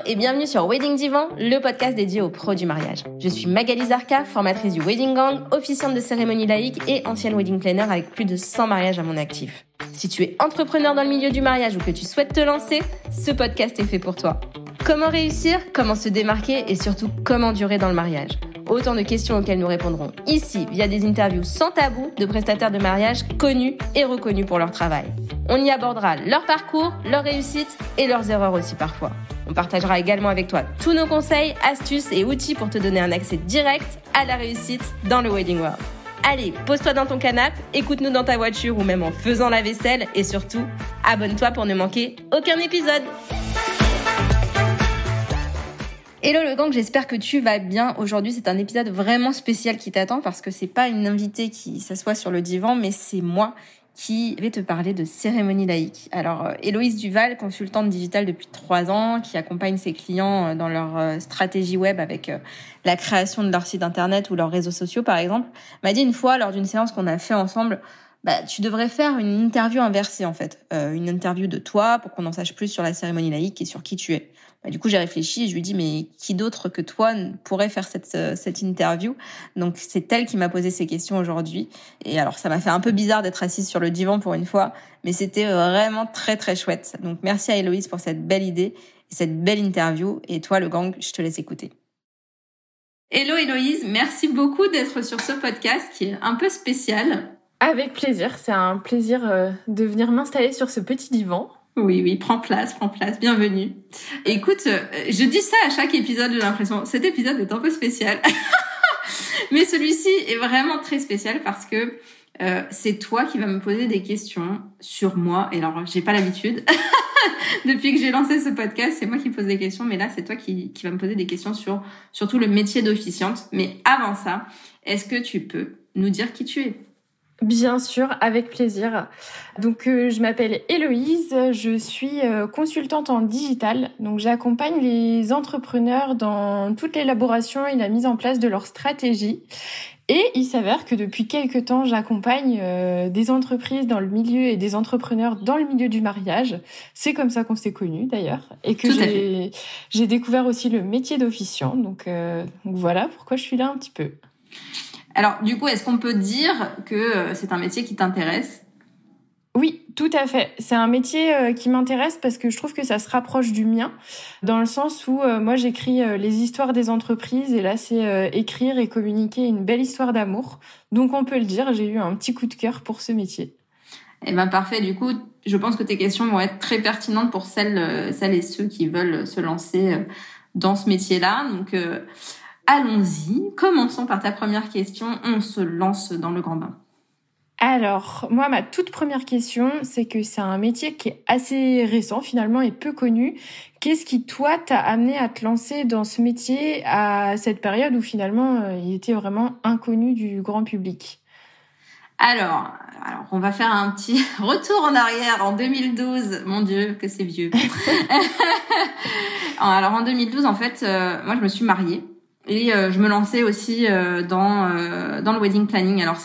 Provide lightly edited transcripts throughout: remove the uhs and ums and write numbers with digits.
et bienvenue sur Wedding Divan, le podcast dédié aux pros du mariage. Je suis Magali Zarka, formatrice du Wedding Gang, officiante de cérémonie laïque et ancienne wedding planner avec plus de 100 mariages à mon actif. Si tu es entrepreneur dans le milieu du mariage ou que tu souhaites te lancer, ce podcast est fait pour toi. Comment réussir, comment se démarquer et surtout comment durer dans le mariage. Autant de questions auxquelles nous répondrons ici via des interviews sans tabou de prestataires de mariage connus et reconnus pour leur travail. On y abordera leur parcours, leurs réussites et leurs erreurs aussi parfois. On partagera également avec toi tous nos conseils, astuces et outils pour te donner un accès direct à la réussite dans le Wedding World. Allez, pose-toi dans ton canapé, écoute-nous dans ta voiture ou même en faisant la vaisselle et surtout, abonne-toi pour ne manquer aucun épisode. Hello le gang, j'espère que tu vas bien. Aujourd'hui, c'est un épisode vraiment spécial qui t'attend parce que c'est pas une invitée qui s'assoit sur le divan, mais c'est moi qui vais te parler de cérémonie laïque. Alors, Héloïse Duval, consultante digitale depuis 3 ans, qui accompagne ses clients dans leur stratégie web avec la création de leur site internet ou leurs réseaux sociaux, par exemple, m'a dit une fois, lors d'une séance qu'on a fait ensemble, tu devrais faire une interview inversée, en fait. Une interview de toi pour qu'on en sache plus sur la cérémonie laïque et sur qui tu es. Du coup, j'ai réfléchi et je lui ai dit, mais qui d'autre que toi pourrait faire cette interview? Donc, c'est elle qui m'a posé ces questions aujourd'hui. Et alors, ça m'a fait un peu bizarre d'être assise sur le divan pour une fois, mais c'était vraiment très, très chouette. Donc, merci à Héloïse pour cette belle idée et cette belle interview. Et toi, le gang, je te laisse écouter. Hello Héloïse, merci beaucoup d'être sur ce podcast qui est un peu spécial. Avec plaisir, c'est un plaisir de venir m'installer sur ce petit divan. Oui, prends place, bienvenue. Écoute, je dis ça à chaque épisode, j'ai l'impression. Cet épisode est un peu spécial. Mais celui-ci est vraiment très spécial parce que c'est toi qui vas me poser des questions sur moi. Et alors, j'ai pas l'habitude. Depuis que j'ai lancé ce podcast, c'est moi qui pose des questions. Mais là, c'est toi qui va me poser des questions sur surtout le métier d'officiante. Mais avant ça, est-ce que tu peux nous dire qui tu es ? Bien sûr, avec plaisir. Donc, je m'appelle Héloïse, je suis consultante en digital. Donc, j'accompagne les entrepreneurs dans toute l'élaboration et la mise en place de leur stratégie. Et il s'avère que depuis quelques temps, j'accompagne des entreprises dans le milieu et des entrepreneurs dans le milieu du mariage. C'est comme ça qu'on s'est connus d'ailleurs. Et que j'ai découvert aussi le métier d'officiant. Donc voilà pourquoi je suis là un petit peu. Alors, du coup, est-ce qu'on peut dire que c'est un métier qui t'intéresse ? Oui, tout à fait. C'est un métier qui m'intéresse parce que je trouve que ça se rapproche du mien, dans le sens où moi, j'écris les histoires des entreprises et là, c'est écrire et communiquer une belle histoire d'amour. Donc, on peut le dire, j'ai eu un petit coup de cœur pour ce métier. Eh ben parfait. Du coup, je pense que tes questions vont être très pertinentes pour celles et ceux qui veulent se lancer dans ce métier-là. Donc, allons-y. Commençons par ta première question. On se lance dans le grand bain. Alors, moi, ma toute première question, c'est que c'est un métier qui est assez récent finalement et peu connu. Qu'est-ce qui, toi, t'a amené à te lancer dans ce métier à cette période où finalement il était vraiment inconnu du grand public ? Alors, on va faire un petit retour en arrière en 2012. Mon Dieu, que c'est vieux. Alors, en 2012, en fait, moi, je me suis mariée. Et je me lançais aussi dans le wedding planning. Alors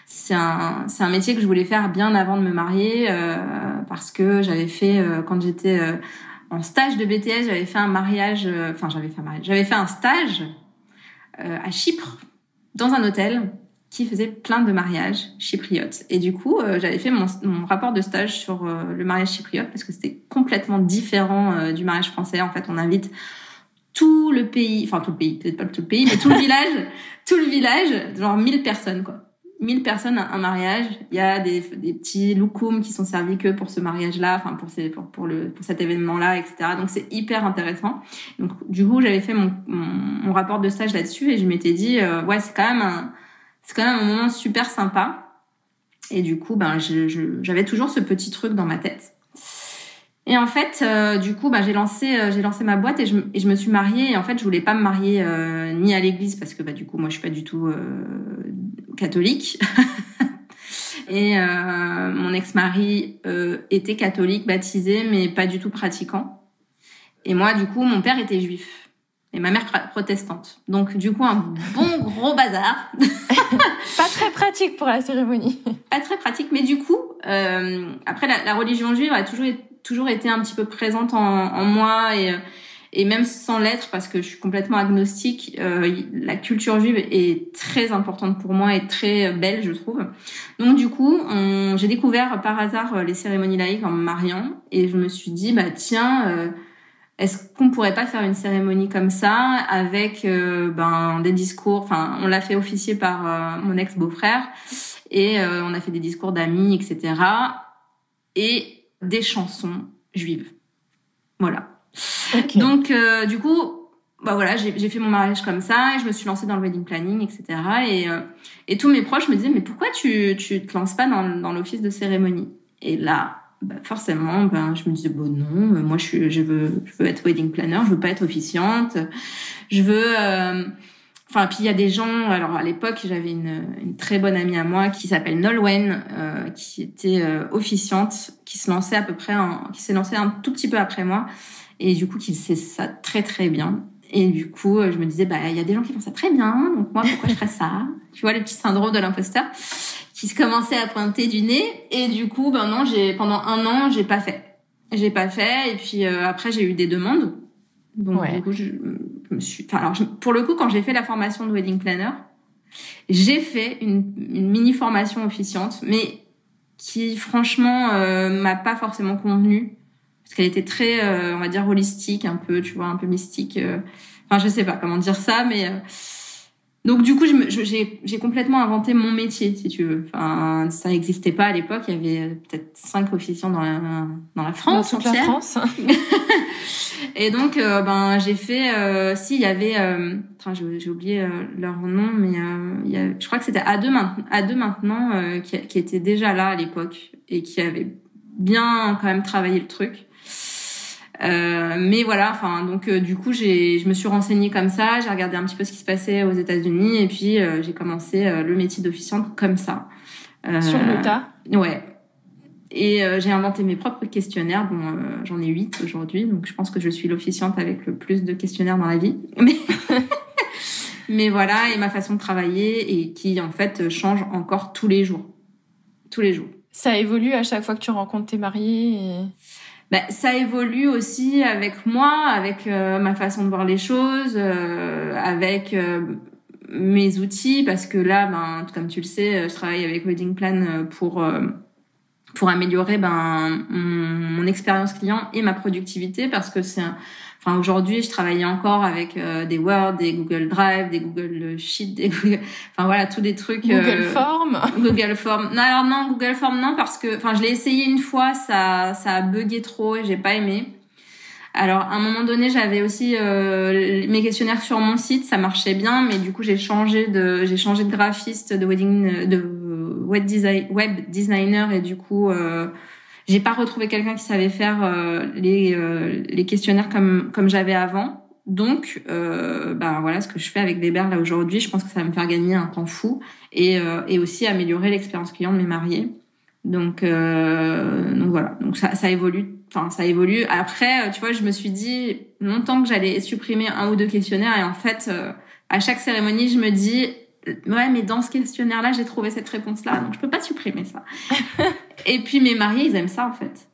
c'est un métier que je voulais faire bien avant de me marier parce que j'avais fait quand j'étais en stage de BTS, j'avais fait un stage à Chypre dans un hôtel qui faisait plein de mariages chypriotes. Et du coup, j'avais fait mon rapport de stage sur le mariage chypriote parce que c'était complètement différent du mariage français. En fait, on invite tout le pays, peut-être pas tout le pays, mais tout le village, genre 1000 personnes, quoi. 1000 personnes à un mariage. Il y a des petits loukoums qui sont servis que pour ce mariage-là, enfin, pour cet événement-là, etc. Donc, c'est hyper intéressant. Donc, du coup, j'avais fait mon rapport de stage là-dessus et je m'étais dit, c'est quand même un moment super sympa. Et du coup, j'avais toujours ce petit truc dans ma tête. Et en fait, du coup, j'ai lancé ma boîte et je me suis mariée. Et en fait, je voulais pas me marier ni à l'église parce que du coup, moi, je suis pas du tout catholique. Et mon ex-mari était catholique, baptisé, mais pas du tout pratiquant. Et moi, du coup, mon père était juif et ma mère protestante. Donc, du coup, un bon gros bazar. Pas très pratique pour la cérémonie. Pas très pratique, mais du coup, après, la religion juive a toujours été un petit peu présente en moi Et même sans l'être, parce que je suis complètement agnostique, la culture juive est très importante pour moi et très belle, je trouve. Donc du coup, j'ai découvert par hasard les cérémonies laïques en me mariant, et je me suis dit, tiens, est-ce qu'on pourrait pas faire une cérémonie comme ça avec des discours. Enfin, on l'a fait officier par mon ex-beau-frère, et on a fait des discours d'amis, etc. et des chansons juives. Voilà. Okay. Donc du coup, j'ai fait mon mariage comme ça, et je me suis lancée dans le wedding planning, etc. Et tous mes proches me disaient, mais pourquoi tu te lances pas dans l'office de cérémonie? Et là, forcément, je me disais, non, moi je veux être wedding planner, je veux pas être officiante, je veux. Puis il y a des gens. Alors à l'époque, j'avais une très bonne amie à moi qui s'appelle Nolwenn, qui était officiante, qui s'est lancée un tout petit peu après moi, et du coup qui sait ça très très bien. Et du coup, je me disais, il y a des gens qui font ça très bien, donc moi pourquoi je ferais ça? Tu vois, le petit syndrome de l'imposteur qui se commençait à pointer du nez. Et du coup, non, pendant 1 an, j'ai pas fait. Et puis après, j'ai eu des demandes. Donc du coup, je me suis. Pour le coup, quand j'ai fait la formation de wedding planner, j'ai fait une mini formation officiante, mais qui franchement m'a pas forcément convenue, parce qu'elle était très, on va dire, holistique, un peu, tu vois, un peu mystique. Je sais pas comment dire ça, mais donc du coup, j'ai complètement inventé mon métier, si tu veux. Ça n'existait pas à l'époque. Il y avait peut-être 5 officiants dans la France entière. Dans toute la France. Et donc, j'ai fait. Il y avait. J'ai oublié leur nom, mais je crois que c'était A2 maintenant, qui était déjà là à l'époque et qui avait bien quand même travaillé le truc. Mais voilà, donc du coup je me suis renseignée comme ça, j'ai regardé un petit peu ce qui se passait aux États-Unis, et puis j'ai commencé le métier d'officiante comme ça. Sur le tas. Ouais. Et j'ai inventé mes propres questionnaires. J'en ai 8 aujourd'hui, donc je pense que je suis l'officiante avec le plus de questionnaires dans la vie. Mais voilà, et ma façon de travailler, et qui en fait change encore tous les jours. Tous les jours. Ça évolue à chaque fois que tu rencontres tes mariés ça évolue aussi avec moi, avec ma façon de voir les choses, avec mes outils, parce que là, comme tu le sais, je travaille avec Wedding Plan pour améliorer mon expérience client et ma productivité, parce que aujourd'hui, je travaillais encore avec des Word, des Google Drive, des Google Sheet, tous des trucs. Google Form. Google Form. Non, Google Form non, parce que, je l'ai essayé une fois, ça a bugué trop et j'ai pas aimé. Alors, à un moment donné, j'avais aussi mes questionnaires sur mon site, ça marchait bien, mais du coup, j'ai changé de graphiste, de web designer, et du coup, j'ai pas retrouvé quelqu'un qui savait faire les questionnaires comme j'avais avant. Donc voilà ce que je fais avec Weber là aujourd'hui. Je pense que ça va me faire gagner un temps fou, et aussi améliorer l'expérience client de mes mariés. Donc voilà. Donc ça évolue. Ça évolue. Après, tu vois, je me suis dit longtemps que j'allais supprimer 1 ou 2 questionnaires, et en fait, à chaque cérémonie, je me dis, ouais, mais dans ce questionnaire-là, j'ai trouvé cette réponse-là, donc je peux pas supprimer ça. Et puis mes mariés, ils aiment ça, en fait.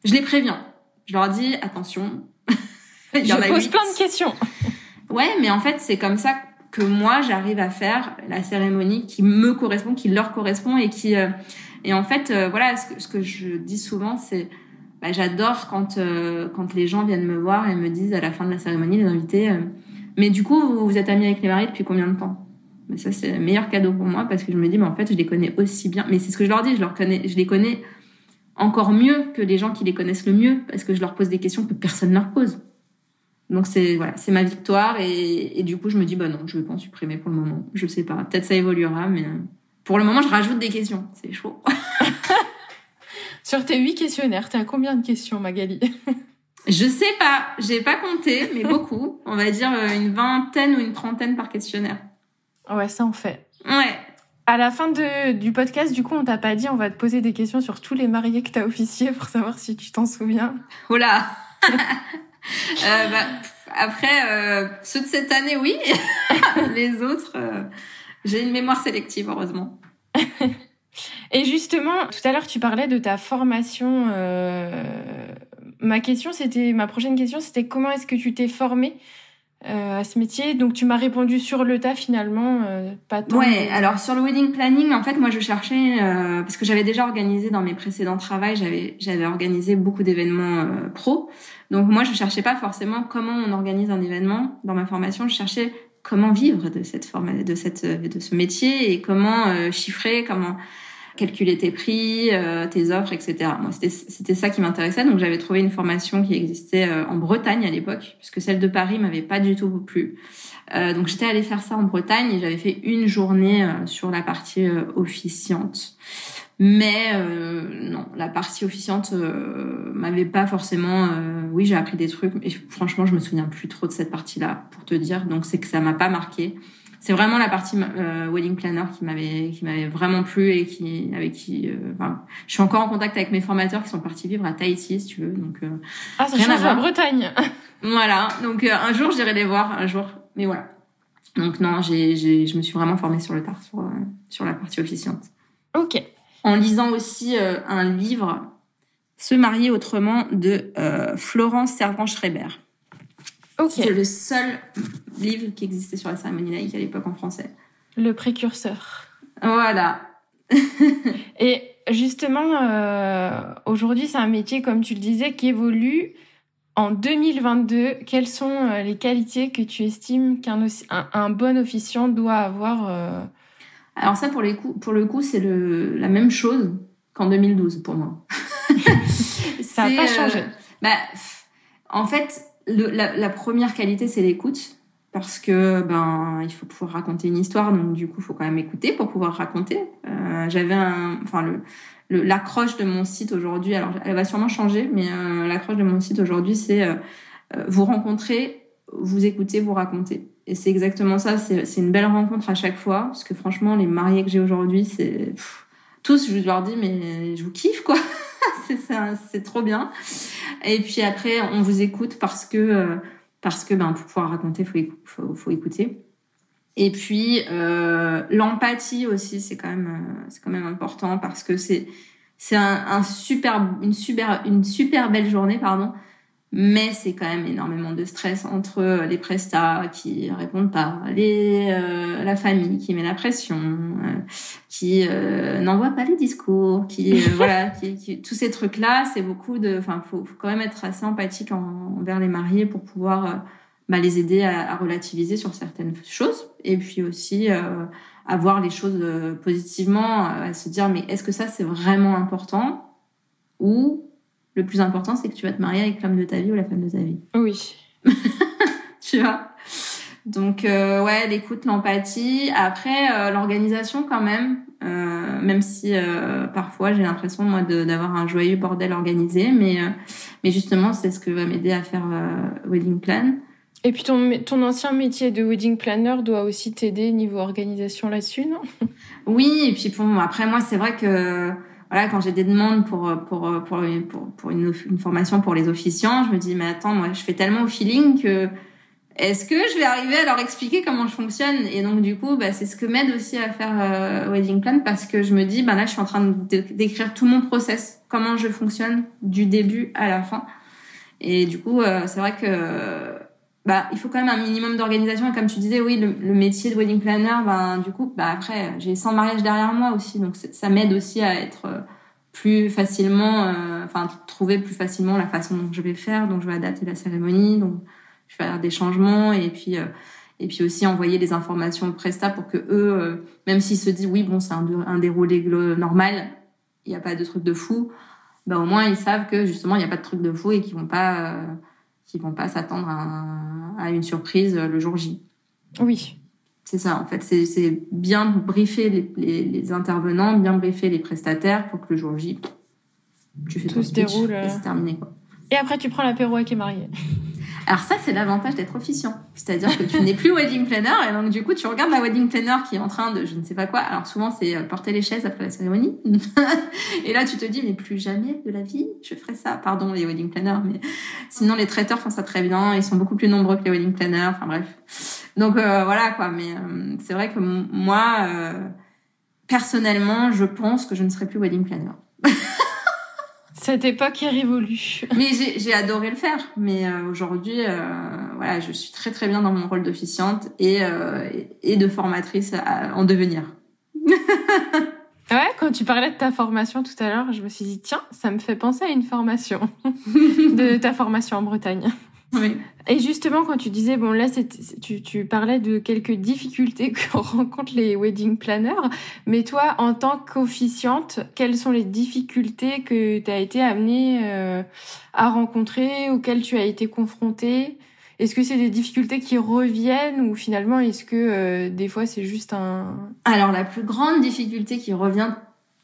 Je les préviens. Je leur dis, attention. Je pose plein de questions. Ouais, mais en fait, c'est comme ça que moi, j'arrive à faire la cérémonie qui me correspond, qui leur correspond, et qui... Et en fait, voilà, ce que je dis souvent, c'est... j'adore quand les gens viennent me voir et me disent à la fin de la cérémonie, les invités, mais du coup, vous êtes amis avec les mariés depuis combien de temps? Mais ça, c'est le meilleur cadeau pour moi, parce que je me dis, en fait, je les connais aussi bien. Mais c'est ce que je leur dis, je les connais encore mieux que les gens qui les connaissent le mieux, parce que je leur pose des questions que personne ne leur pose. Donc c'est ma victoire, et du coup, je me dis, non, je vais pas en supprimer pour le moment. Je sais pas, peut-être ça évoluera, mais pour le moment, je rajoute des questions. C'est chaud. Sur tes 8 questionnaires, t'as combien de questions, Magali? Je sais pas, j'ai pas compté, mais beaucoup. On va dire une 20aine ou une 30aine par questionnaire. Ouais, ça en fait. Ouais. À la fin du podcast, du coup, on t'a pas dit, on va te poser des questions sur tous les mariés que t'as officiés pour savoir si tu t'en souviens. Oh là. Après, ceux de cette année, oui. Les autres, j'ai une mémoire sélective, heureusement. Et justement, tout à l'heure, tu parlais de ta formation ma prochaine question, c'était comment est-ce que tu t'es formée à ce métier? Donc tu m'as répondu sur le tas finalement, pas tant. Ouais, alors sur le wedding planning, en fait, moi je cherchais parce que j'avais déjà organisé dans mes précédents travails, j'avais organisé beaucoup d'événements pro. Donc moi je cherchais pas forcément comment on organise un événement dans ma formation, je cherchais comment vivre de ce métier et comment chiffrer, comment calculer tes prix, tes offres, etc. Moi, c'était ça qui m'intéressait. Donc, j'avais trouvé une formation qui existait en Bretagne à l'époque, puisque celle de Paris m'avait pas du tout plu. Donc, j'étais allée faire ça en Bretagne et j'avais fait une journée sur la partie officiante. Mais non, la partie officiante m'avait pas forcément... oui, j'ai appris des trucs, mais franchement, je me souviens plus trop de cette partie-là, pour te dire. Donc, c'est que ça m'a pas marqué. C'est vraiment la partie wedding planner qui m'avait vraiment plu et je suis encore en contact avec mes formateurs qui sont partis vivre à Tahiti, si tu veux. Donc ça change la Bretagne. Voilà. Donc un jour j'irai les voir, un jour. Mais voilà. Donc non, je me suis vraiment formée sur le tard sur la partie officiante. Ok. En lisant aussi un livre, Se marier autrement de Florence Servan-Schreiber. Okay. C'est le seul livre qui existait sur la cérémonie laïque à l'époque en français. Le précurseur. Voilà. Et justement, aujourd'hui, c'est un métier, comme tu le disais, qui évolue. En 2022, quelles sont les qualités que tu estimes qu'un bon officiant doit avoir Alors ça, pour le coup, c'est la même chose qu'en 2012 pour moi. Ça n'a pas changé. En fait... La première qualité, c'est l'écoute, parce que il faut pouvoir raconter une histoire, donc du coup, il faut quand même écouter pour pouvoir raconter. J'avais l'accroche de mon site aujourd'hui, alors elle va sûrement changer, mais l'accroche de mon site aujourd'hui, c'est vous rencontrer, vous écoutez, vous racontez. Et c'est exactement ça, c'est une belle rencontre à chaque fois, parce que franchement, les mariés que j'ai aujourd'hui, c'est tous, je leur dis, mais je vous kiffe, quoi. c'est trop bien. Et puis après, on vous écoute parce que pour pouvoir raconter, faut écouter. Et puis l'empathie aussi, c'est quand même important parce que c'est une super belle journée, pardon. Mais c'est quand même énormément de stress entre les prestats qui répondent pas, la famille qui met la pression, qui n'envoie pas les discours, voilà, tous ces trucs-là, c'est beaucoup faut quand même être assez empathique envers les mariés pour pouvoir les aider à relativiser sur certaines choses et puis aussi à voir les choses positivement, à se dire mais est-ce que ça c'est vraiment important ou le plus important, c'est que tu vas te marier avec l'homme de ta vie ou la femme de ta vie. Oui. Tu vois. Donc, l'écoute, l'empathie. Après, l'organisation quand même. Même si parfois, j'ai l'impression, moi, d'avoir un joyeux bordel organisé. Mais justement, c'est ce que va m'aider à faire Wedding Plan. Et puis, ton ancien métier de wedding planner doit aussi t'aider niveau organisation là-dessus, non? Oui, et puis après, moi, c'est vrai que... Voilà, quand j'ai des demandes pour une formation pour les officiants, je me dis mais attends, moi je fais tellement au feeling que est-ce que je vais arriver à leur expliquer comment je fonctionne? Et donc du coup, c'est ce que m'aide aussi à faire Wedding Plan parce que je me dis là je suis en train d'écrire tout mon process, comment je fonctionne du début à la fin. Et du coup, c'est vrai que il faut quand même un minimum d'organisation et comme tu disais, oui, le métier de wedding planner, du coup, après, j'ai 100 mariages derrière moi aussi, donc ça m'aide aussi à être plus facilement, trouver plus facilement la façon dont je vais faire, donc je vais adapter la cérémonie, donc je vais faire des changements et puis aussi envoyer des informations aux prestats pour que eux, même s'ils se disent oui, bon, c'est un déroulé normal, il n'y a pas de truc de fou, au moins ils savent que justement il n'y a pas de truc de fou et qu'ils vont pas s'attendre à une surprise le jour J. Oui. C'est ça, en fait. C'est bien briefer les intervenants, bien briefer les prestataires pour que le jour J, tu fais tout se déroule. Et c'est terminé, quoi. Et après, tu prends l'apéro avec les mariés. Alors ça, c'est l'avantage d'être officiant. C'est-à-dire que tu n'es plus wedding planner et donc du coup, tu regardes la wedding planner qui est en train de je ne sais pas quoi. Alors souvent, c'est porter les chaises après la cérémonie. Et là, tu te dis, mais plus jamais de la vie, je ferai ça. Pardon, les wedding planners, mais sinon, les traiteurs font ça très bien. Ils sont beaucoup plus nombreux que les wedding planners. Enfin bref. Donc voilà, quoi. Mais c'est vrai que moi, personnellement, je pense que je ne serai plus wedding planner. Cette époque est révolue. Mais j'ai adoré le faire. Mais aujourd'hui, voilà, je suis très très bien dans mon rôle d'officiante et de formatrice en devenir. Ouais, quand tu parlais de ta formation tout à l'heure, je me suis dit, tiens, ça me fait penser à une formation, de ta formation en Bretagne. Oui. Et justement, quand tu disais, bon là, tu parlais de quelques difficultés que rencontrent les wedding planners, mais toi, en tant qu'officiante, quelles sont les difficultés que tu as été amenée à rencontrer, auxquelles tu as été confrontée ? Est-ce que c'est des difficultés qui reviennent ou finalement, est-ce que des fois, c'est juste un... Alors, la plus grande difficulté qui revient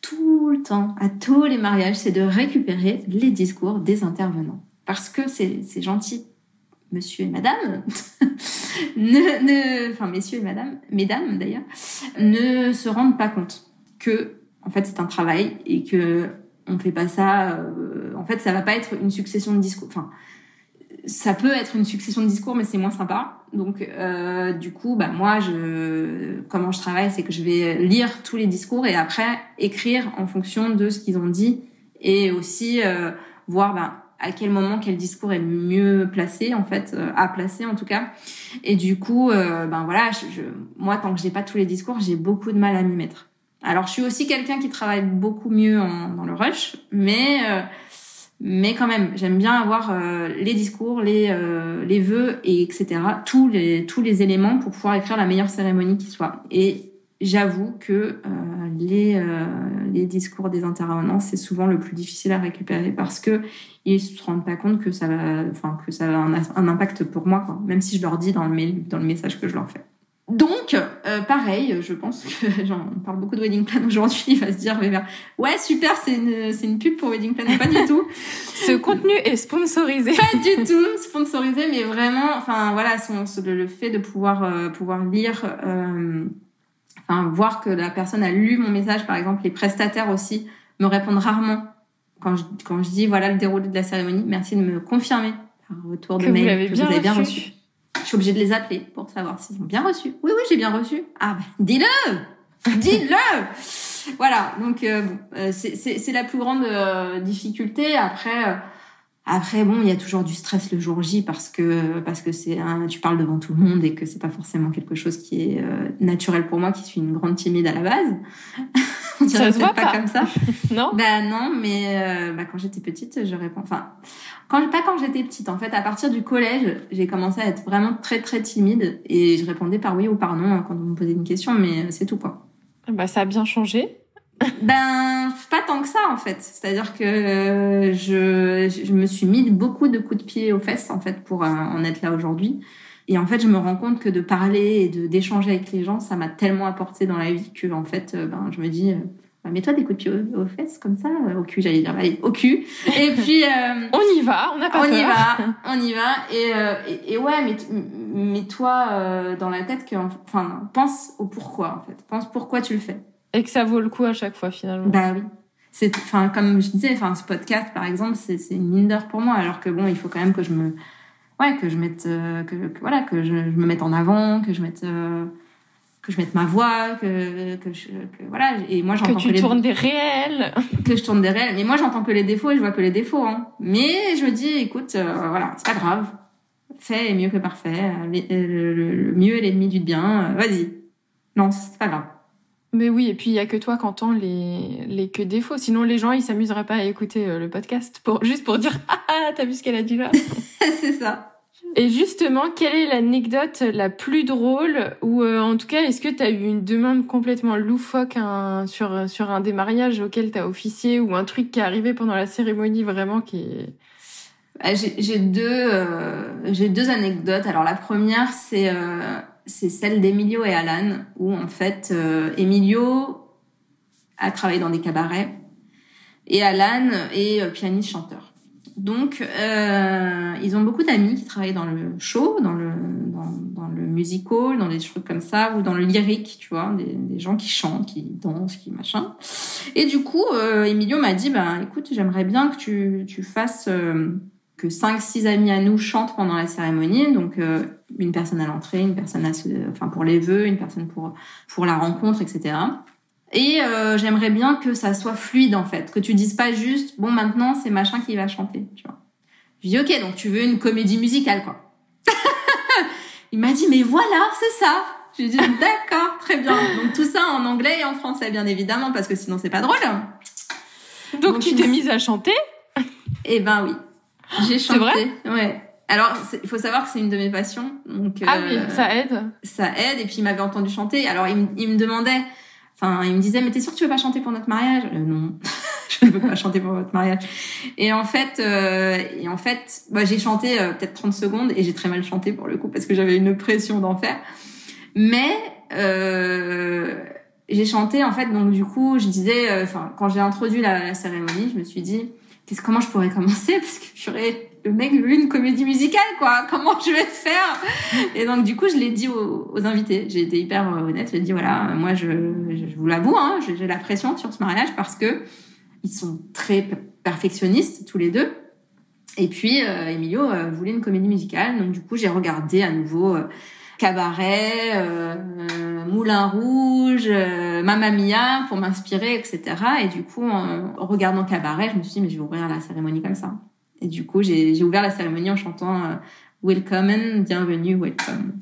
tout le temps à tous les mariages, c'est de récupérer les discours des intervenants. Parce que c'est gentil, monsieur et madame, enfin messieurs et madame, mesdames d'ailleurs, ne se rendent pas compte que, en fait, c'est un travail et que on fait pas ça... en fait, ça va pas être une succession de discours... Enfin, ça peut être une succession de discours, mais c'est moins sympa. Donc, du coup, moi, comment je travaille, c'est que je vais lire tous les discours et après écrire en fonction de ce qu'ils ont dit et aussi voir à quel moment quel discours est mieux placé, en fait, à placer en tout cas. Et du coup, voilà, moi, tant que j'ai pas tous les discours, j'ai beaucoup de mal à m'y mettre. Alors, je suis aussi quelqu'un qui travaille beaucoup mieux dans le rush, mais quand même, j'aime bien avoir les discours, les vœux et etc. Tous les éléments pour pouvoir écrire la meilleure cérémonie qui soit. Et j'avoue que les discours des intervenants, c'est souvent le plus difficile à récupérer parce que ils se rendent pas compte que ça va un impact pour moi, quoi. Même si je leur dis dans le message que je leur fais. Donc, pareil, je pense que j'en parle beaucoup de Wedding Plan aujourd'hui, il va se dire, ouais, super, c'est une pub pour Wedding Plan, pas du tout. Ce contenu est sponsorisé. Pas du tout sponsorisé, mais vraiment, enfin, voilà, le fait de pouvoir lire, voir que la personne a lu mon message, par exemple, les prestataires aussi me répondent rarement quand je dis, voilà, le déroulé de la cérémonie, merci de me confirmer par retour de mail que vous avez bien reçu. Je suis obligée de les appeler pour savoir s'ils ont bien reçu. Oui, j'ai bien reçu. Ah, dis-le. Voilà. Donc, c'est la plus grande difficulté. Après, bon, il y a toujours du stress le jour J parce que tu parles devant tout le monde et que c'est pas forcément quelque chose qui est naturel pour moi, qui suis une grande timide à la base. On dirait peut-être pas comme ça. Non. Non, mais quand j'étais petite, je réponds. Enfin, quand j'étais petite, en fait, à partir du collège, j'ai commencé à être vraiment très très timide et je répondais par oui ou par non quand on me posait une question, mais c'est tout, quoi. Ça a bien changé. Pas tant que ça, en fait. C'est-à-dire que je me suis mis beaucoup de coups de pied aux fesses, en fait, pour en être là aujourd'hui. Et en fait, je me rends compte que de parler et d'échanger avec les gens, ça m'a tellement apporté dans la vie que, en fait, je me dis, mets-toi des coups de pied aux fesses, comme ça, au cul, j'allais dire, allez, au cul. Et puis, on y va, on n'a pas peur. On y va. Et ouais, mais toi, dans la tête, pense au pourquoi, en fait. Pense pourquoi tu le fais. Et que ça vaut le coup à chaque fois, finalement. Oui. Comme je disais, ce podcast, par exemple, c'est une mine d'or pour moi, alors que bon, il faut quand même que je me mette en avant, que je mette ma voix, voilà. Et moi, j'entends que tu tournes des réels. Que je tourne des réels. Mais moi, j'entends que les défauts et je vois que les défauts, hein. Mais je me dis, écoute, voilà, c'est pas grave. Fait est mieux que parfait. Le mieux est l'ennemi du bien. Vas-y. Non, c'est pas grave. Mais oui, et puis il y a que toi qui entends les que défauts. Sinon, les gens, ils s'amuseraient pas à écouter le podcast juste pour dire « Ah, t'as vu ce qu'elle a dit là ?» C'est ça. Et justement, quelle est l'anecdote la plus drôle ou en tout cas, est-ce que t'as eu une demande complètement loufoque sur un des mariages auquel t'as officié ou un truc qui est arrivé pendant la cérémonie vraiment qui est... J'ai deux anecdotes. Alors la première, c'est celle d'Emilio et Alan, où en fait, Emilio a travaillé dans des cabarets et Alan est pianiste-chanteur. Donc, ils ont beaucoup d'amis qui travaillent dans le show, dans le musical, dans des trucs comme ça, ou dans le lyrique, tu vois, des gens qui chantent, qui dansent, qui machin. Et du coup, Emilio m'a dit, écoute, j'aimerais bien que tu fasses... que 5-6 amis à nous chantent pendant la cérémonie, donc une personne à l'entrée, une personne pour les vœux, une personne pour la rencontre, etc. Et j'aimerais bien que ça soit fluide, en fait. Que tu dises pas juste, bon, maintenant, c'est machin qui va chanter, tu vois. Je dis, ok, donc tu veux une comédie musicale, quoi. Il m'a dit, mais voilà, c'est ça. Je lui ai dit, d'accord, très bien. Donc tout ça en anglais et en français, bien évidemment, parce que sinon, c'est pas drôle. Donc tu t'es mise à chanter? Eh ben oui. J'ai chanté. C'est vrai? Ouais. Alors, il faut savoir que c'est une de mes passions. Donc, ah oui, ça aide. Ça aide. Et puis, il m'avait entendu chanter. Alors, il me demandait, enfin, il me disait, mais t'es sûre que tu veux pas chanter pour notre mariage? Non, je ne veux pas chanter pour votre mariage. Et en fait, j'ai chanté peut-être 30 secondes et j'ai très mal chanté pour le coup parce que j'avais une pression d'enfer. Mais j'ai chanté, en fait, donc du coup, je disais, quand j'ai introduit la cérémonie, je me suis dit, comment je pourrais commencer? Parce que le mec veut une comédie musicale, quoi. Comment je vais faire? Et donc, du coup, je l'ai dit aux invités. J'ai été hyper honnête. J'ai dit, voilà, moi, je vous l'avoue, hein, j'ai la pression sur ce mariage parce que ils sont très perfectionnistes, tous les deux. Et puis, Emilio voulait une comédie musicale. Donc, du coup, j'ai regardé à nouveau Cabaret, Moulin Rouge, Mamma Mia pour m'inspirer, etc. Et du coup, en regardant Cabaret, je me suis dit, mais je vais ouvrir la cérémonie comme ça. Et du coup, j'ai ouvert la cérémonie en chantant Welcome, bienvenue, welcome.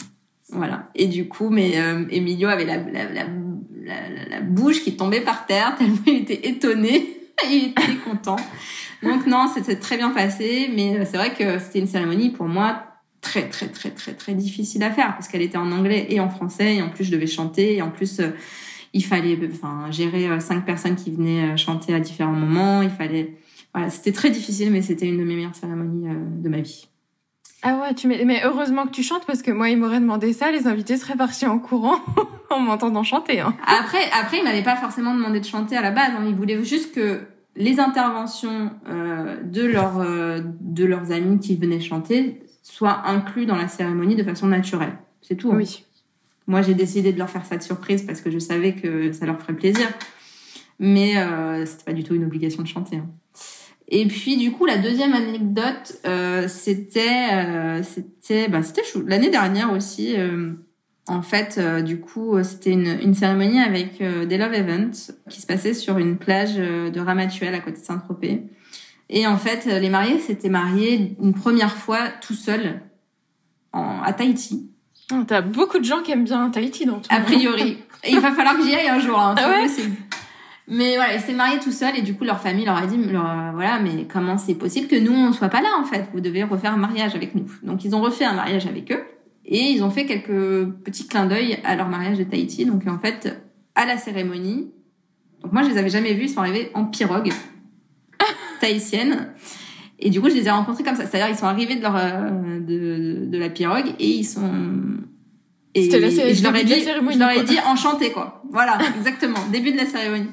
Voilà. Et du coup, Emilio avait la bouche qui tombait par terre tellement il était étonné. Il était content. Donc non, c'était très bien passé. Mais c'est vrai que c'était une cérémonie pour moi très, très, très, très, très difficile à faire parce qu'elle était en anglais et en français. Et en plus, je devais chanter. Et en plus, il fallait gérer 5 personnes qui venaient chanter à différents moments. Voilà, c'était très difficile, mais c'était une de mes meilleures cérémonies de ma vie. Ah ouais, mais heureusement que tu chantes parce que moi, il m'aurait demandé ça, les invités seraient partis en courant en m'entendant chanter. Hein. Après, il m'avait pas forcément demandé de chanter à la base. Hein. Il voulait juste que les interventions de leurs amis qui venaient chanter soient inclus dans la cérémonie de façon naturelle. C'est tout. Hein. Oui. Moi, j'ai décidé de leur faire ça de surprise parce que je savais que ça leur ferait plaisir. Mais c'était pas du tout une obligation de chanter. Hein. Et puis du coup la deuxième anecdote c'était chou. L'année dernière aussi en fait du coup c'était une cérémonie avec des love events qui se passait sur une plage de Ramatuelle à côté de Saint-Tropez. Et en fait les mariés s'étaient mariés une première fois tout seuls à Tahiti. Oh, t'as beaucoup de gens qui aiment bien Tahiti dans tout a priori. Et il va falloir que j'y aille un jour hein, c'est possible. Mais voilà, ils s'étaient mariés tout seuls et du coup leur famille leur a dit voilà, mais comment c'est possible que nous on soit pas là en fait, vous devez refaire un mariage avec nous. Donc ils ont refait un mariage avec eux et ils ont fait quelques petits clins d'œil à leur mariage de Tahiti. Donc en fait, à la cérémonie, donc moi je les avais jamais vus, ils sont arrivés en pirogue tahitienne. Et du coup, je les ai rencontrés comme ça, c'est-à-dire ils sont arrivés de la pirogue et ils sont et je leur ai dit enchanté quoi. Voilà, exactement, début de la cérémonie.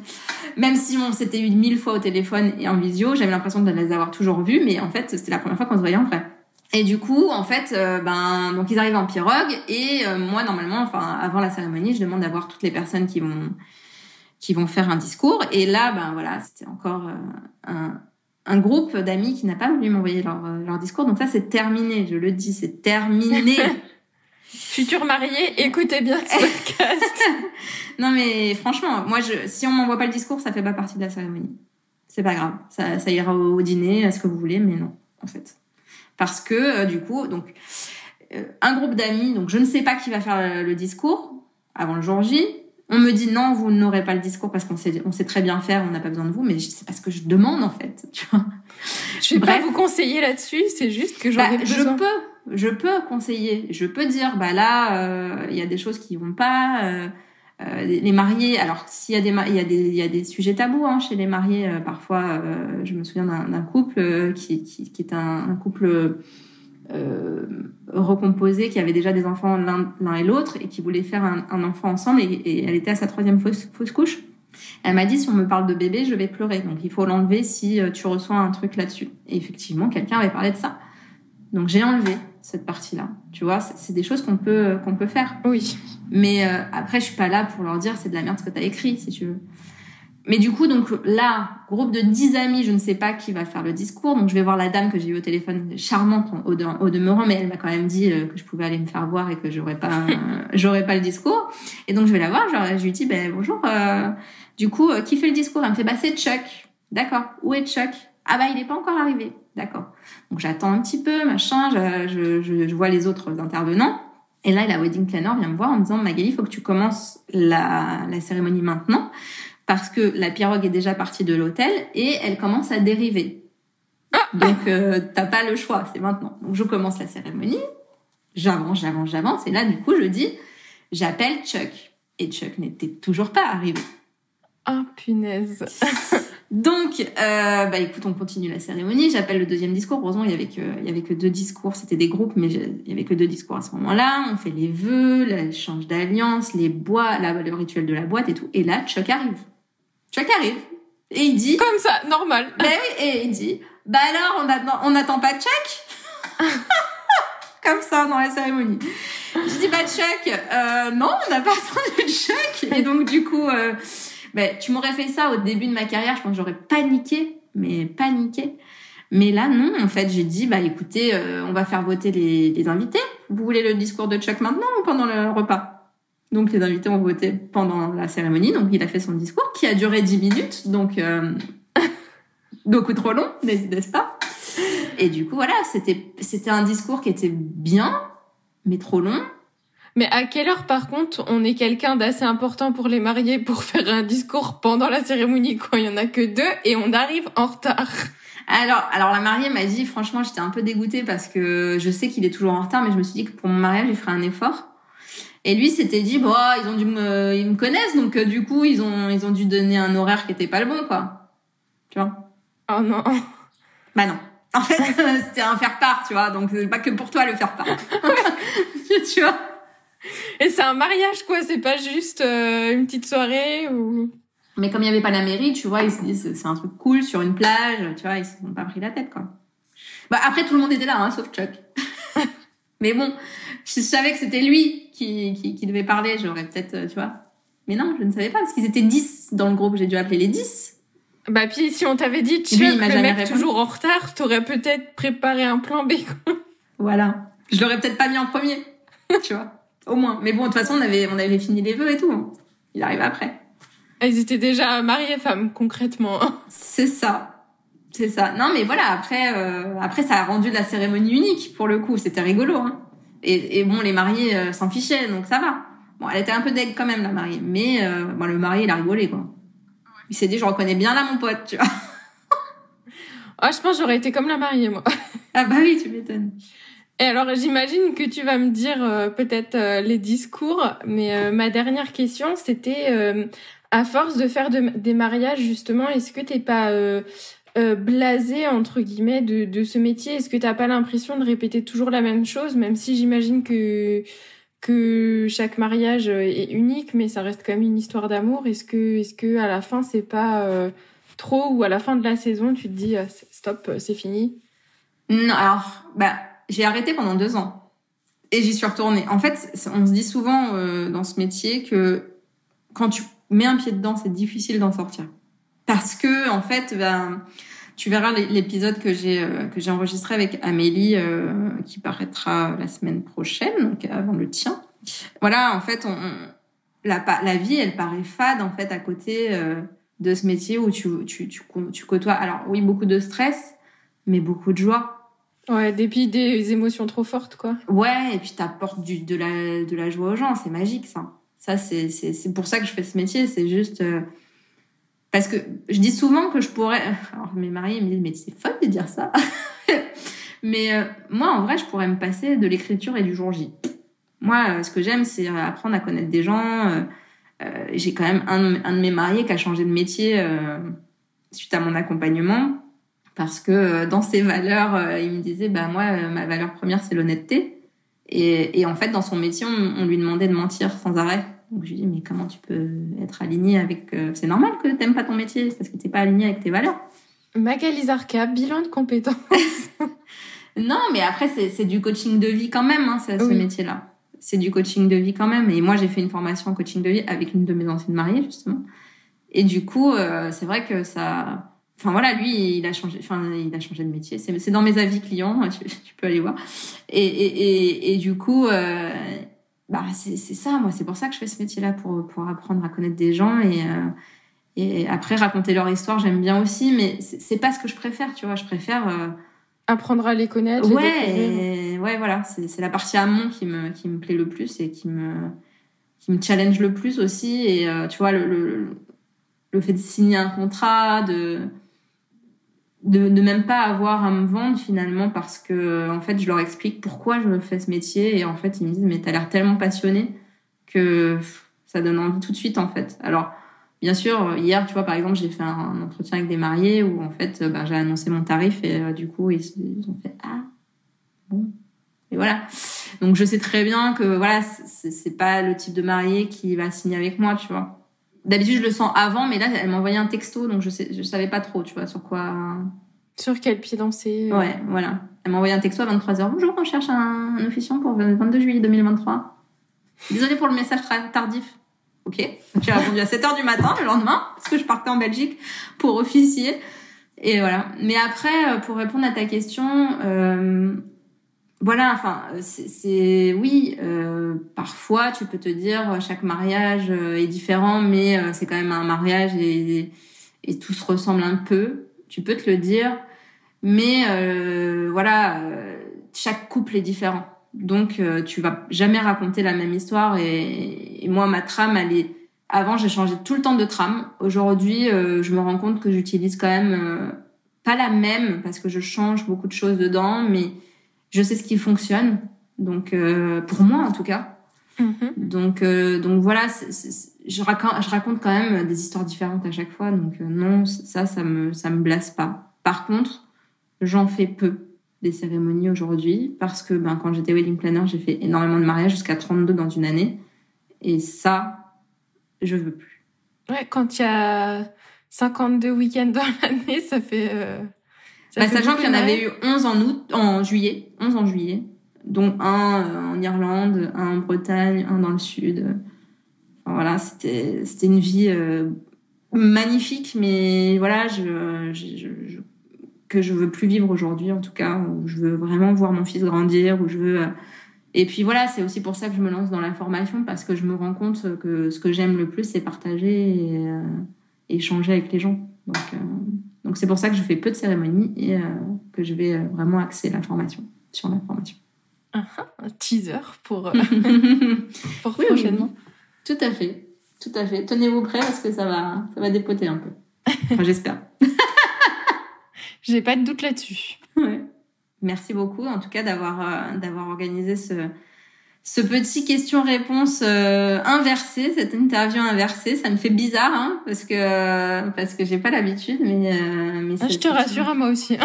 Même si on s'était eu 1000 fois au téléphone et en visio, j'avais l'impression de les avoir toujours vus, mais en fait, c'était la première fois qu'on se voyait en vrai. Et du coup, en fait, donc ils arrivent en pirogue et moi normalement, avant la cérémonie, je demande d'avoir toutes les personnes qui vont faire un discours. Et là, voilà, c'était encore un groupe d'amis qui n'a pas voulu m'envoyer leur discours. Donc ça, c'est terminé. Je le dis, c'est terminé. Futur marié, écoutez bien ce podcast. Non mais franchement, moi, si on m'envoie pas le discours, ça fait pas partie de la cérémonie. C'est pas grave, ça ira au dîner, à ce que vous voulez, mais non, en fait. Parce que du coup, donc un groupe d'amis, donc je ne sais pas qui va faire le discours avant le jour J. On me dit non, vous n'aurez pas le discours parce qu'on sait très bien faire, on n'a pas besoin de vous, mais c'est pas ce que je demande en fait, tu vois. Je vais pas vous conseiller là-dessus, c'est juste que j'en ai besoin. Je peux conseiller, je peux dire là il y a des choses qui vont pas les mariés, alors s'il y a des sujets tabous hein, chez les mariés parfois je me souviens d'un couple qui est un couple recomposé qui avait déjà des enfants l'un et l'autre et qui voulait faire un enfant ensemble et elle était à sa 3e fausse couche. Elle m'a dit si on me parle de bébé je vais pleurer, donc il faut l'enlever si tu reçois un truc là-dessus. Et effectivement quelqu'un avait parlé de ça, donc j'ai enlevé cette partie-là. Tu vois, c'est des choses qu'on peut faire. Oui. Mais après, je suis pas là pour leur dire c'est de la merde ce que t'as écrit, si tu veux. Mais du coup, donc là, groupe de 10 amis, je ne sais pas qui va faire le discours. Donc je vais voir la dame que j'ai eue au téléphone, charmante au demeurant, mais elle m'a quand même dit que je pouvais aller me faire voir et que j'aurais pas le discours. Et donc je vais la voir, je lui dis bonjour. Du coup, qui fait le discours? Elle me fait c'est Chuck. D'accord. Où est Chuck? Ah il est pas encore arrivé. D'accord. Donc j'attends un petit peu, machin. Je vois les autres intervenants. Et là, la wedding planner vient me voir en me disant Magali, il faut que tu commences la cérémonie maintenant. Parce que la pirogue est déjà partie de l'hôtel et elle commence à dériver. Donc, t'as pas le choix, c'est maintenant. Donc, je commence la cérémonie, j'avance. Et là, du coup, je dis, j'appelle Chuck. Et Chuck n'était toujours pas arrivé. Ah, punaise. Donc, écoute, on continue la cérémonie. J'appelle le deuxième discours. Heureusement, il y avait que 2 discours. C'était des groupes, mais il y avait que 2 discours à ce moment-là. On fait les vœux, l'échange d'alliances, le rituel de la boîte et tout. Et là, Chuck arrive. Et il dit... Comme ça, normal. Oui, et il dit, alors, on n'attend pas Chuck? Comme ça, dans la cérémonie. Je dis, Chuck, non, on n'a pas attendu Chuck. Et donc, du coup, tu m'aurais fait ça au début de ma carrière, je pense que j'aurais paniqué. Mais là, non, en fait, j'ai dit, écoutez, on va faire voter les invités. Vous voulez le discours de Chuck maintenant ou pendant le repas? Donc, les invités ont voté pendant la cérémonie. Donc, il a fait son discours qui a duré 10 minutes. Donc, beaucoup trop long, n'est-ce pas? Et du coup, voilà, c'était un discours qui était bien, mais trop long. Mais à quelle heure, par contre, on est quelqu'un d'assez important pour les mariés pour faire un discours pendant la cérémonie quand il y en a que 2 et on arrive en retard? Alors la mariée m'a dit, franchement, j'étais un peu dégoûtée parce que je sais qu'il est toujours en retard, mais je me suis dit que pour mon mariage, il ferait un effort. Et lui s'était dit, ils me connaissent, donc du coup, ils ont dû donner un horaire qui était pas le bon, quoi. Tu vois? Oh non. Non. En fait, c'était un faire-part, tu vois, donc c'est pas que pour toi le faire-part. Tu vois? Et c'est un mariage, quoi, c'est pas juste une petite soirée ou... Mais comme il y avait pas la mairie, tu vois, ils se disent, c'est un truc cool sur une plage, tu vois, ils se sont pas pris la tête, quoi. Après, tout le monde était là, sauf Chuck. Mais bon, je savais que c'était lui qui devait parler, j'aurais peut-être, tu vois. Mais non, je ne savais pas, parce qu'ils étaient 10 dans le groupe, j'ai dû appeler les 10. Puis si on t'avait dit, Chuck, le mec toujours en retard, t'aurais peut-être préparé un plan B, quoi. Voilà. Je l'aurais peut-être pas mis en premier, tu vois. Au moins. Mais bon, de toute façon, on avait fini les vœux et tout. Il arrive après. Ils étaient déjà mariés femmes, concrètement. C'est ça. Non, mais voilà, après, ça a rendu la cérémonie unique, pour le coup. C'était rigolo, hein. Et bon, les mariés s'en fichaient, donc ça va. Bon, elle était un peu deg quand même, la mariée. Mais le marié, il a rigolé, quoi. Il s'est dit, je reconnais bien là mon pote, tu vois. Je pense que j'aurais été comme la mariée, moi. Ah oui, tu m'étonnes. Et alors, j'imagine que tu vas me dire peut-être les discours, mais ma dernière question, c'était à force de faire des mariages, justement, est-ce que t'es pas blasé, entre guillemets, de ce métier? Est-ce que t'as pas l'impression de répéter toujours la même chose, même si j'imagine que chaque mariage est unique, mais ça reste quand même une histoire d'amour? Est-ce que à la fin, c'est pas trop, ou à la fin de la saison, tu te dis stop, c'est fini? Non, alors, j'ai arrêté pendant 2 ans et j'y suis retournée. En fait, on se dit souvent dans ce métier que quand tu mets un pied dedans, c'est difficile d'en sortir. Parce que, en fait, tu verras l'épisode que j'ai enregistré avec Amélie, qui paraîtra la semaine prochaine, donc avant le tien. Voilà, en fait, la vie, elle paraît fade, en fait, à côté de ce métier où tu côtoies, alors oui, beaucoup de stress, mais beaucoup de joie. Ouais, des émotions trop fortes, quoi. Ouais, et puis t'apportes de la joie aux gens, c'est magique, ça. Ça, c'est pour ça que je fais ce métier, c'est juste... parce que je dis souvent que je pourrais... Alors, mes mariés me disent, mais c'est folle de dire ça. Mais moi, en vrai, je pourrais me passer de l'écriture et du jour J. Moi, ce que j'aime, c'est apprendre à connaître des gens. J'ai quand même un de mes mariés qui a changé de métier suite à mon accompagnement. Parce que dans ses valeurs, il me disait, moi, ma valeur première, c'est l'honnêteté. Et en fait, dans son métier, on lui demandait de mentir sans arrêt. Donc, je lui dis, mais comment tu peux être aligné avec... c'est normal que t'aimes pas ton métier, c'est parce que t'es pas aligné avec tes valeurs. Magali Zarka, bilan de compétences. Non, mais après, c'est du coaching de vie quand même, ce métier-là. C'est du coaching de vie quand même. Et moi, j'ai fait une formation en coaching de vie avec une de mes anciennes mariées, justement. Et du coup, c'est vrai que ça... Enfin voilà, lui, il a changé de métier. C'est dans mes avis clients, tu peux aller voir. Et du coup, c'est ça. Moi, c'est pour ça que je fais ce métier-là, pour apprendre à connaître des gens et après raconter leur histoire. J'aime bien aussi, mais c'est pas ce que je préfère, tu vois. Je préfère apprendre à les connaître. Ouais, voilà. C'est la partie amont qui me plaît le plus et qui me challenge le plus aussi. Et tu vois, le fait de signer un contrat, de même pas avoir à me vendre finalement, parce que en fait je leur explique pourquoi je fais ce métier et en fait ils me disent mais t'as l'air tellement passionné que ça donne envie tout de suite en fait. Alors bien sûr hier tu vois par exemple j'ai fait un entretien avec des mariés où en fait j'ai annoncé mon tarif et du coup ils ont fait ah bon et voilà. Donc je sais très bien que voilà c'est pas le type de marié qui va signer avec moi, tu vois. D'habitude, je le sens avant, mais là, elle m'a envoyé un texto, donc je savais pas trop, tu vois, sur quoi... Sur quel pied danser. Ouais, voilà. Elle m'a envoyé un texto à 23h. Bonjour, on cherche un officiant pour le 22 juillet 2023. Désolée pour le message tardif. Ok. Donc, j'ai répondu à 7h du matin, le lendemain, parce que je partais en Belgique pour officier. Et voilà. Mais après, pour répondre à ta question... Voilà, enfin, oui, parfois tu peux te dire chaque mariage est différent, mais c'est quand même un mariage et tout se ressemble un peu. Tu peux te le dire, mais chaque couple est différent. Donc tu vas jamais raconter la même histoire et moi ma trame avant j'ai changé tout le temps de trame. Aujourd'hui, je me rends compte que j'utilise quand même pas la même parce que je change beaucoup de choses dedans, mais je sais ce qui fonctionne, donc pour moi en tout cas. Mm-hmm. Donc voilà, je raconte quand même des histoires différentes à chaque fois, donc non, ça me blasse pas. Par contre, j'en fais peu des cérémonies aujourd'hui parce que quand j'étais wedding planner, j'ai fait énormément de mariages, jusqu'à 32 dans une année, et ça, je veux plus. Ouais, quand il y a 52 week-ends dans l'année, ça fait. Sachant qu'il y en avait eu 11 en juillet, dont un en Irlande, un en Bretagne, un dans le sud. Enfin, voilà, c'était une vie magnifique, mais voilà, que je veux plus vivre aujourd'hui, en tout cas, où je veux vraiment voir mon fils grandir, où je veux... Et puis voilà, c'est aussi pour ça que je me lance dans la formation, parce que je me rends compte que ce que j'aime le plus, c'est partager et échanger avec les gens. Donc c'est pour ça que je fais peu de cérémonies et que je vais vraiment axer sur la formation. Un teaser pour oui, prochainement. Oui. Tout à fait. Tenez-vous prêts parce que ça va dépoter un peu. Enfin, j'espère. J'ai pas de doute là-dessus. Ouais. Merci beaucoup en tout cas d'avoir organisé ce petit question-réponse inversé, cette interview inversée. Ça me fait bizarre, hein, parce que j'ai pas l'habitude, mais je te rassure, à moi aussi.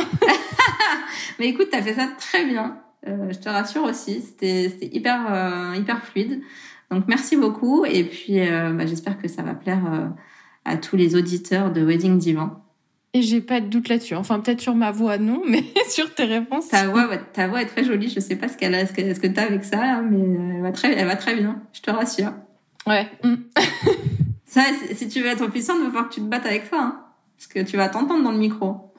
Mais écoute, t'as fait ça très bien. Je te rassure aussi. C'était hyper fluide. Donc merci beaucoup. Et puis j'espère que ça va plaire à tous les auditeurs de Wedding Divan. Et j'ai pas de doute là-dessus. Enfin, peut-être sur ma voix, non, mais sur tes réponses. Ta voix est très jolie. Je sais pas ce que t'as avec ça, là, mais elle va très bien. Je te rassure. Ouais. Ça, si tu veux être officiante, il va falloir que tu te battes avec ça, hein. Parce que tu vas t'entendre dans le micro.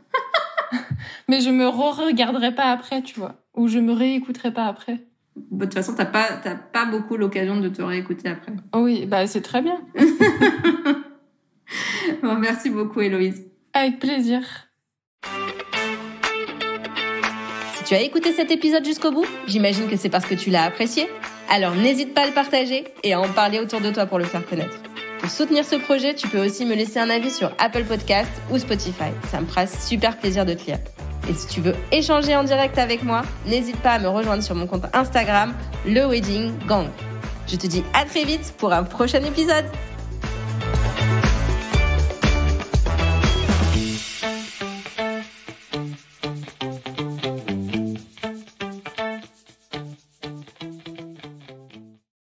Mais je me regarderai pas après, tu vois. Ou je me réécouterai pas après. De toute façon, t'as pas beaucoup l'occasion de te réécouter après. Oh oui, c'est très bien. Bon, merci beaucoup, Héloïse. Avec plaisir. Si tu as écouté cet épisode jusqu'au bout, j'imagine que c'est parce que tu l'as apprécié. Alors n'hésite pas à le partager et à en parler autour de toi pour le faire connaître. Pour soutenir ce projet, tu peux aussi me laisser un avis sur Apple Podcast ou Spotify. Ça me fera super plaisir de te lire. Et si tu veux échanger en direct avec moi, n'hésite pas à me rejoindre sur mon compte Instagram, Le Wedding Gang. Je te dis à très vite pour un prochain épisode.